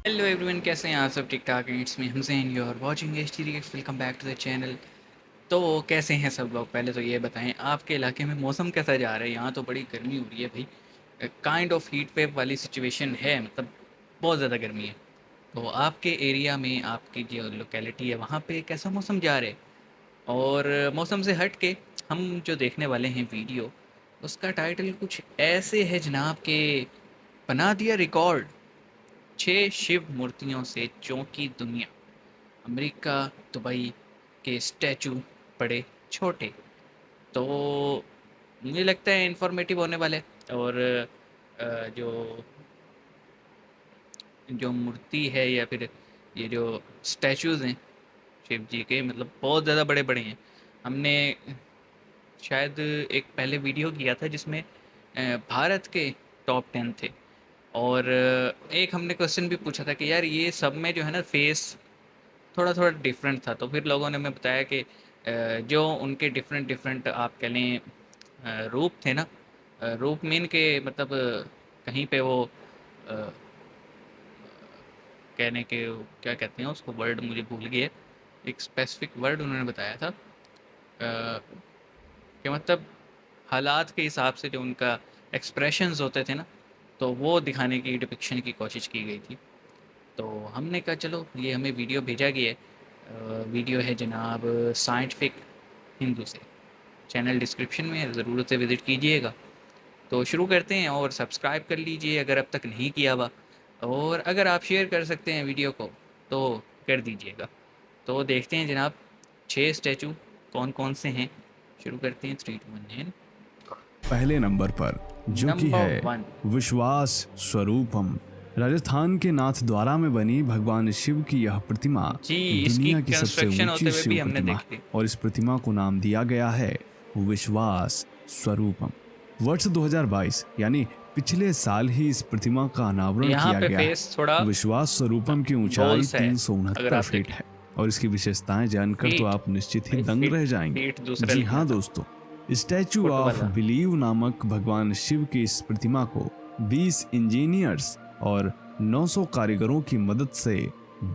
Hello everyone, कैसे हैं आप सब? ठीक ठाक हैं। It's me Hamzain, you are watching H T reacts. Welcome back to the channel. तो कैसे हैं सब लोग? पहले तो ये बताएं, आपके इलाके में मौसम कैसा जा रहा है? यहाँ तो बड़ी गर्मी हो रही है भाई। काइंड ऑफ हीट वेव वाली सिचुएशन है, मतलब बहुत ज़्यादा गर्मी है। तो आपके एरिया में, आपकी जो लोकेलिटी है, वहाँ पे कैसा मौसम जा रहा है? और मौसम से हट के हम जो देखने वाले हैं वीडियो, उसका टाइटल कुछ ऐसे है जनाब के, बना दिया रिकॉर्ड, 6 शिव मूर्तियों से चौंकी दुनिया। अमेरिका, दुबई के स्टैचू बड़े छोटे। तो मुझे लगता है इन्फॉर्मेटिव होने वाले। और जो जो मूर्ति है या फिर ये जो स्टैचूज़ हैं शिव जी के, मतलब बहुत ज़्यादा बड़े बड़े हैं। हमने शायद एक पहले वीडियो किया था जिसमें भारत के टॉप 10 थे। और एक हमने क्वेश्चन भी पूछा था कि यार ये सब में जो है ना फेस थोड़ा थोड़ा डिफरेंट था। तो फिर लोगों ने हमें बताया कि जो उनके डिफरेंट डिफरेंट आप कह लें रूप थे ना। रूप मीन के मतलब कहीं पे वो कहने के, क्या कहते हैं उसको, वर्ड मुझे भूल गया। एक स्पेसिफिक वर्ड उन्होंने बताया था कि मतलब हालात के हिसाब से जो उनका एक्सप्रेशंस होते थे ना, तो वो दिखाने की, डिपिक्शन की कोशिश की गई थी। तो हमने कहा चलो, ये हमें वीडियो भेजा गया है। वीडियो है जनाब साइंटिफिक हिंदू से। चैनल डिस्क्रिप्शन में है, ज़रूर से विज़िट कीजिएगा। तो शुरू करते हैं, और सब्सक्राइब कर लीजिए अगर अब तक नहीं किया हुआ। और अगर आप शेयर कर सकते हैं वीडियो को तो कर दीजिएगा। तो देखते हैं जनाब 6 स्टैचू कौन कौन से हैं। शुरू करते हैं, 3 2 1। पहले नंबर पर जो कि नंबर है 1। विश्वास स्वरूपम। राजस्थान के नाथद्वारा में बनी भगवान शिव की यह प्रतिमा जी, इसकी दुनिया की सबसे कंस्ट्रक्शन ऊंची होते हुए भी शिव हमने प्रतिमा है देखी। और इस प्रतिमा को नाम दिया गया है विश्वास स्वरूपम। वर्ष 2022 यानी पिछले साल ही इस प्रतिमा का अनावरण यहाँ किया पे गया है। फेस थोड़ा विश्वास स्वरूपम की गोल ऊंचाई सा है, अगर 369 आप फीट देखें। है और इसकी विशेषताएं जानकर तो फीट आप निश्चित ही भाई, दंग फीट रह जाएंगे। फीट दूसरा जी लिखना हाँ था, दोस्तों, स्टैचू फुट ऑफ वाला। बिलीव नामक भगवान शिव की इस प्रतिमा को 20 इंजीनियर्स और 900 कारीगरों की मदद से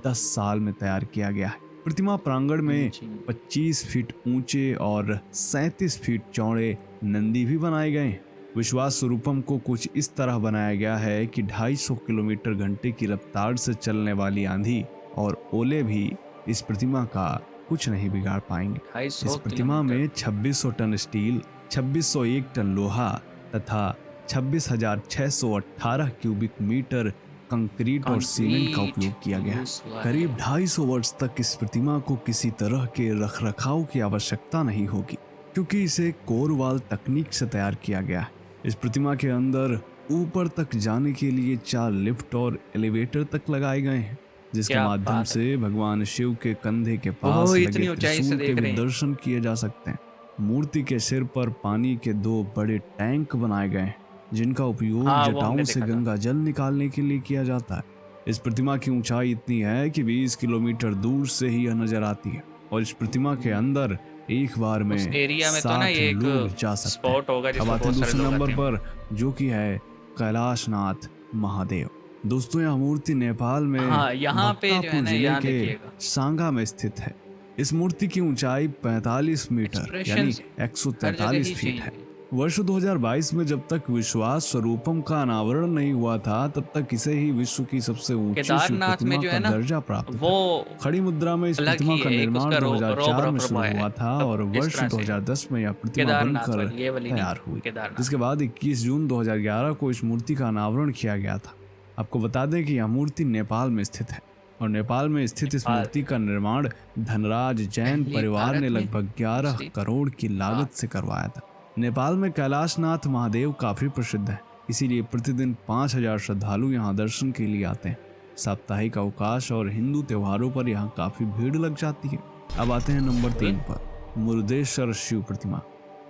10 साल में तैयार किया गया है। प्रतिमा प्रांगण में जी। 25 फीट ऊंचे और 37 फीट चौड़े नंदी भी बनाए गए हैं। विश्वास स्वरूपम को कुछ इस तरह बनाया गया है कि 250 किलोमीटर घंटे की रफ्तार से चलने वाली आंधी और ओले भी इस प्रतिमा का कुछ नहीं बिगाड़ पाएंगे। ढाई इस सौ प्रतिमा किलोमीटर में 2600 टन स्टील, 2601 टन लोहा तथा 26,618 क्यूबिक मीटर कंक्रीट और सीमेंट का कंक्रीट उपयोग किया गया है। यूज हुआ है। करीब 250 वर्ष तक इस प्रतिमा को किसी तरह के रखरखाव की आवश्यकता नहीं होगी, क्योंकि इसे कोरवाल तकनीक से तैयार किया गया है। इस प्रतिमा के अंदर ऊपर तक जाने के लिए 4 लिफ्ट और एलिवेटर तक लगाए गए हैं, जिसके क्या माध्यम बात है! से भगवान शिव के कंधे के ओह, पास लगे इतनी ऊंचाई से त्रिशूल के देख भी रहे हैं। दर्शन किए जा सकते हैं। मूर्ति के सिर पर पानी के 2 बड़े टैंक बनाए गए हैं, जिनका उपयोग हाँ, वो जटाओं हमने से देखा था। गंगा जल निकालने के लिए किया जाता है। इस प्रतिमा की ऊंचाई इतनी है कि 20 किलोमीटर दूर से ही यह नजर आती है और इस प्रतिमा के अंदर एक बार उस में एरिया में तो ना 60 ये एक लोग जा सकते हैं। स्पॉट होगा अब जिसमें आते हैं बहुत सारे दूसरे लोग नंबर आते पर, होंगे। जो कि है कैलाशनाथ महादेव। दोस्तों, यह मूर्ति नेपाल में हाँ, यहाँ पे जो है भक्तापुर ना, जिले यहाँ के देखिएगा सांगा में स्थित है। इस मूर्ति की ऊंचाई 45 मीटर यानी एक्सप्रेशंस हर जगह 143 ही फीट चेंज है। है। वर्ष 2022 में जब तक विश्वास स्वरूपम का अनावरण नहीं हुआ था, तब तक इसे ही विश्व की सबसे ऊंची शिव केदारनाथ में प्रतिमा जो का है ना, दर्जा प्राप्त वो था। खड़ी मुद्रा में इस अलग प्रतिमा ही का है, एक निर्माण उसका रोब 2004 में रखा शुरू है, हुआ था और मतलब इस वर्ष तरह से। 2010 में यह प्रतिमा केदारनाथ बनकर वाली, ये वाली नहीं, तैयार हुई, जिसके केदारनाथ। बाद 21 जून 2011 को इस मूर्ति का अनावरण किया गया था। आपको बता दें कि यह मूर्ति नेपाल में स्थित है और नेपाल में स्थित इस नेपाल मूर्ति का निर्माण धनराज जैन पहले परिवार ने भारत में, लगभग 11 दूसरी करोड़ की नेपाल। लागत से करवाया था। नेपाल में कैलाशनाथ महादेव काफी प्रसिद्ध है, इसीलिए प्रतिदिन 5,000 श्रद्धालु यहाँ दर्शन के लिए आते हैं। साप्ताहिक अवकाश और हिंदू त्योहारों पर यहाँ काफी भीड़ लग जाती है। अब आते हैं नंबर 3 पर, मुरुदेश्वर शिव प्रतिमा।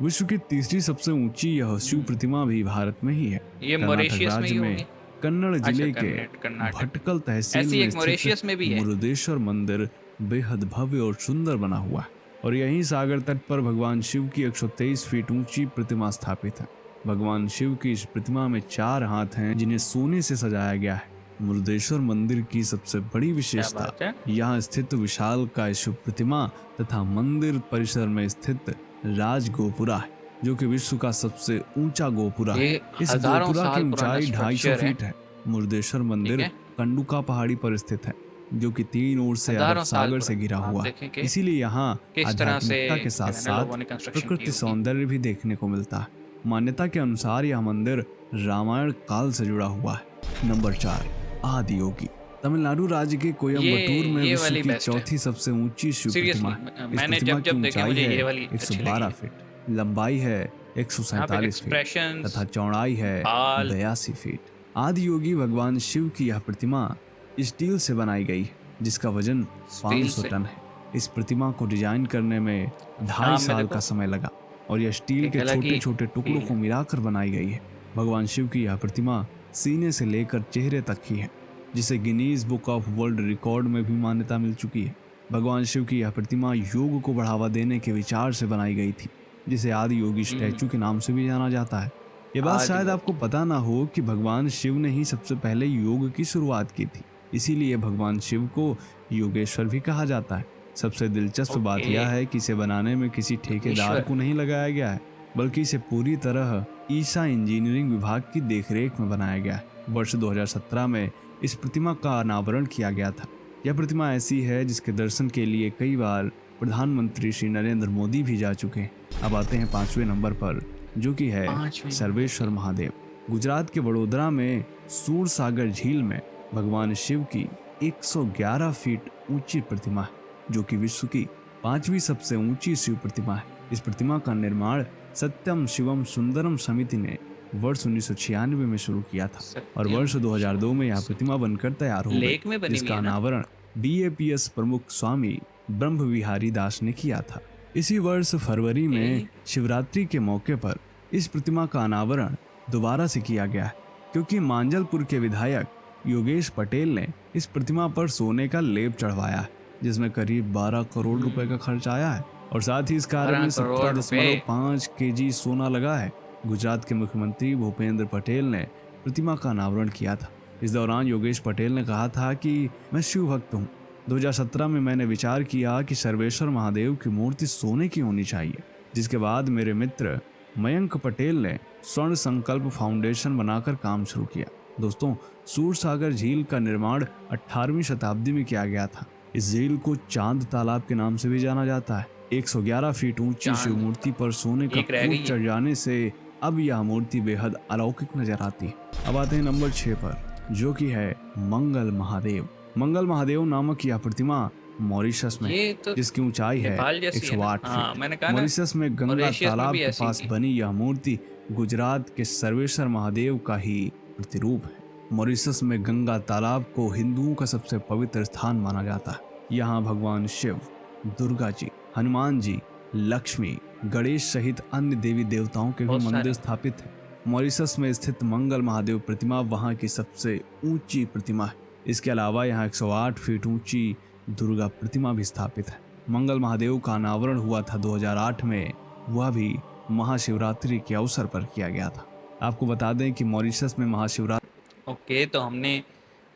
विश्व की तीसरी सबसे ऊंची यह शिव प्रतिमा भी भारत में ही है। ये कर्नाटक मॉरिशियस में राज्य ही में होगी। कन्नड़ अच्छा, जिले के कर्नाटक। भटकल तहसील ऐसी में एक स्थित मॉरिशियस में भी है। मुरुदेश्वर मंदिर बेहद भव्य और सुंदर बना हुआ है और यहीं सागर तट पर भगवान शिव की 123 फीट ऊंची प्रतिमा स्थापित है। भगवान शिव की इस प्रतिमा में 4 हाथ हैं, जिन्हें सोने से सजाया गया है। मुरुदेश्वर मंदिर की सबसे बड़ी क्या विशेषता बात है। यहाँ स्थित विशालकाय शिव प्रतिमा तथा मंदिर परिसर में स्थित राज गोपुरा है, जो कि विश्व का सबसे ऊंचा गोपुरा है। ये इस हजारों गोपुरा की साल पुराना ऊंचाई 250 स्ट्रक्चर है। फीट है। मुरुदेश्वर ठीक मंदिर है, कंडुका पहाड़ी पर स्थित है, जो कि 3 ओर से अरब हजारों साल सागर से घिरा पुराना। आप हुआ है। देखें कि इसीलिए यहाँ किस तरह से आध्यात्मिकता के साथ जो है ना लोगों साथ ने कंस्ट्रक्शन की प्रकृति होगी। सौंदर्य भी देखने को मिलता है। मान्यता के अनुसार यह मंदिर रामायण काल से जुड़ा हुआ है। नंबर 4, आदि योगी। तमिलनाडु राज्य के ये कोयम्बटूर में ये विश्व वाली की बेस्ट है चौथी सबसे ऊंची शिव प्रतिमा सीरियसली। है। इस मैंने प्रतिमा जब की जब देखे ऊंचाई मुझे है ये वाली अच्छी लगी 112 है। फीट, लंबाई है यहाँ पे 147 फीट एक्सप्रेशंस, तथा चौड़ाई है बाल, 82 फीट। आदि योगी भगवान शिव की यह प्रतिमा स्टील से बनाई गई है, जिसका वजन स्टील 500 से। टन है। इस प्रतिमा को डिजाइन करने में 2.5 नाम में साल देखो, का समय लगा और यह स्टील एक के अलग छोटे ही छोटे टुकड़ों फील को है। मिलाकर बनाई गई है। भगवान शिव की यह प्रतिमा सीने से लेकर चेहरे तक की है, जिसे Guinness book of world record में भी मान्यता मिल चुकी है। भगवान शिव की यह प्रतिमा योग को बढ़ावा देने के विचार से बनाई गई थी, जिसे आदि योगी स्टैचू के नाम से भी जाना जाता है। ये बात आदि शायद आपको योगी। पता ना हो कि भगवान शिव ने ही सबसे पहले योग की शुरुआत की थी, इसीलिए भगवान शिव को योगेश्वर भी कहा जाता है। सबसे दिलचस्प बात ओके, यह है कि इसे बनाने में किसी ठेकेदार ईश्वर। को नहीं लगाया गया है, बल्कि इसे पूरी तरह ईसा इंजीनियरिंग विभाग की देखरेख में बनाया गया है। वर्ष 2017 में इस प्रतिमा का अनावरण किया गया था। यह प्रतिमा ऐसी है जिसके दर्शन के लिए कई बार प्रधानमंत्री श्री नरेंद्र मोदी भी जा चुके हैं। अब आते हैं 5वें नंबर पर, जो कि है 5वें नंबर सर्वेश्वर पे। महादेव। गुजरात के वडोदरा में सूरसागर झील में भगवान शिव की 111 फीट ऊंची प्रतिमा है, जो कि विश्व की 5वीं सबसे ऊंची शिव प्रतिमा है। इस प्रतिमा का निर्माण सत्यम शिवम सुंदरम समिति ने वर्ष 1996 में शुरू किया था और सत्यम वर्ष 2002 में यह प्रतिमा बनकर तैयार हो गई, लेक में बनी हुई जिसका है ना। अनावरण बीएपीएस प्रमुख स्वामी ब्रह्म विहारी दास ने किया था। इसी वर्ष फरवरी में शिवरात्रि के मौके पर इस प्रतिमा का अनावरण दोबारा से किया गया है, क्योंकि मांजलपुर के विधायक योगेश पटेल ने इस प्रतिमा पर सोने का लेप चढ़वाया है, जिसमें करीब 12 करोड़ रुपए का खर्च आया है और साथ ही इस कार्य 12 में करोड़ रुपए। 17.5 केजी सोना लगा है। गुजरात के मुख्यमंत्री भूपेंद्र पटेल ने प्रतिमा का अनावरण किया था। इस दौरान योगेश पटेल ने कहा था कि मैं शिव भक्त हूँ। 2017 में मैंने विचार किया कि सर्वेश्वर महादेव की मूर्ति सोने की होनी चाहिए, जिसके बाद मेरे मित्र मयंक पटेल ने स्वर्ण संकल्प फाउंडेशन बनाकर काम शुरू किया। दोस्तों, सूरसागर झील का निर्माण 18वीं शताब्दी में किया गया था। इस झील को चांद तालाब के नाम से भी जाना जाता है। 111 फीट ऊंची चांद। शिव मूर्ति पर सोने का एक रह गई कूट है। चढ़ जाने से अब यह मूर्ति बेहद अलौकिक नजर आती है। अब आते हैं नंबर 6 पर, जो कि है मंगल महादेव। मंगल महादेव नामक यह प्रतिमा मॉरिशस में है, ये तो जिसकी ऊंचाई है नेपाल जैसी है ना। 108 हाँ, फीट। मैंने कहा ना, मॉरिशस में गंगा मॉरिशस में तालाब भी के ऐसी पास थी। बनी यह मूर्ति गुजरात के सर्वेश्वर महादेव का ही प्रतिरूप है। मॉरिशस में गंगा तालाब को हिंदुओं का सबसे पवित्र स्थान माना जाता है। यहाँ भगवान शिव, दुर्गा जी, हनुमान जी, लक्ष्मी, गणेश सहित अन्य देवी देवताओं के भी बहुत मंदिर सारे। स्थापित है। मॉरिशस में स्थित मंगल महादेव प्रतिमा वहाँ की सबसे ऊंची प्रतिमा है। इसके अलावा यहाँ 108 फीट ऊंची दुर्गा प्रतिमा भी स्थापित है। मंगल महादेव का अनावरण हुआ था 2008 में, वह भी महाशिवरात्रि के अवसर पर किया गया था। आपको बता दें कि मॉरिशस में महाशिवरात्रि ओके, तो हमने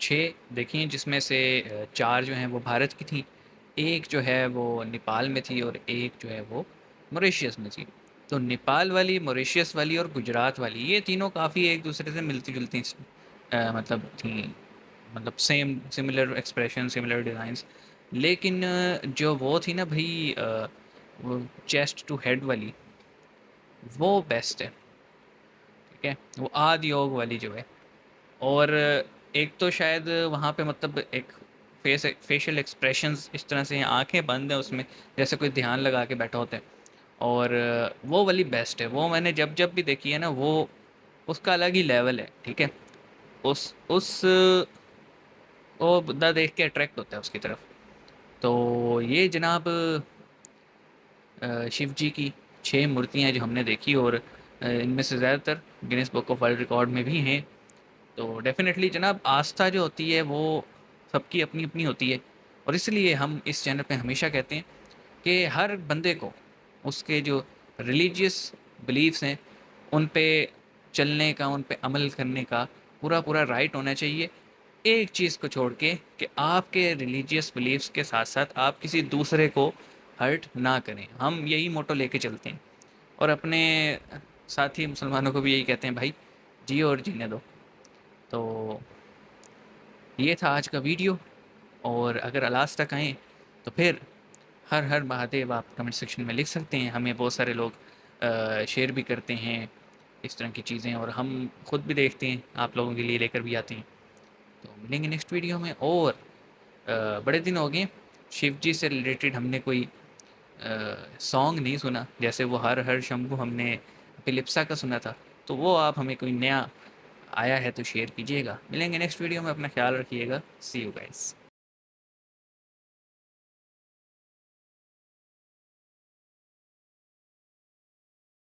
6 देखी हैं, जिसमें से 4 जो हैं वो भारत की थी, 1 जो है वो नेपाल में थी और 1 जो है वो मॉरिशस में थी। तो नेपाल वाली, मॉरिशस वाली और गुजरात वाली, ये तीनों काफ़ी एक दूसरे से मिलती जुलती मतलब थी, मतलब same similar expression, similar designs. लेकिन जो वो थी ना भाई, वो चेस्ट टू हेड वाली, वो बेस्ट है। ठीक है, वो आदि योग वाली जो है। और एक तो शायद वहाँ पे मतलब एक फेशियल एक्सप्रेशंस इस तरह से हैं, आंखें बंद हैं उसमें, जैसे कोई ध्यान लगा के बैठा होता है। और वो वाली बेस्ट है, वो मैंने जब जब भी देखी है ना, वो उसका अलग ही लेवल है। ठीक है, उस वो बंदा देख के अट्रैक्ट होता है उसकी तरफ। तो ये जनाब शिव जी की 6 मूर्तियाँ जो हमने देखी, और इनमें से ज़्यादातर Guinness book of world record में भी हैं। तो डेफिनेटली जनाब, आस्था जो होती है वो सबकी अपनी अपनी होती है, और इसलिए हम इस चैनल पे हमेशा कहते हैं कि हर बंदे को उसके जो रिलीजियस बिलीव्स हैं उन पे चलने का, उन पे अमल करने का पूरा पूरा राइट होना चाहिए। एक चीज़ को छोड़ के कि आपके रिलीजियस बिलीफ्स के साथ साथ आप किसी दूसरे को हर्ट ना करें। हम यही मोटो लेके चलते हैं और अपने साथी मुसलमानों को भी यही कहते हैं, भाई जियो और जीने दो। तो ये था आज का वीडियो, और अगर लास्ट तक आएँ तो फिर हर हर महादेव आप कमेंट सेक्शन में लिख सकते हैं। हमें बहुत सारे लोग शेयर भी करते हैं इस तरह की चीज़ें, और हम खुद भी देखते हैं, आप लोगों के लिए लेकर भी आते हैं। तो मिलेंगे नेक्स्ट वीडियो में। और बड़े दिन हो गए शिव जी से रिलेटेड हमने कोई सॉन्ग नहीं सुना, जैसे वो हर हर शंभू हमने फिलिप्सा का सुना था। तो वो आप हमें कोई नया आया है तो शेयर कीजिएगा। मिलेंगे नेक्स्ट वीडियो में, अपना ख्याल रखिएगा। सी यू गाइस।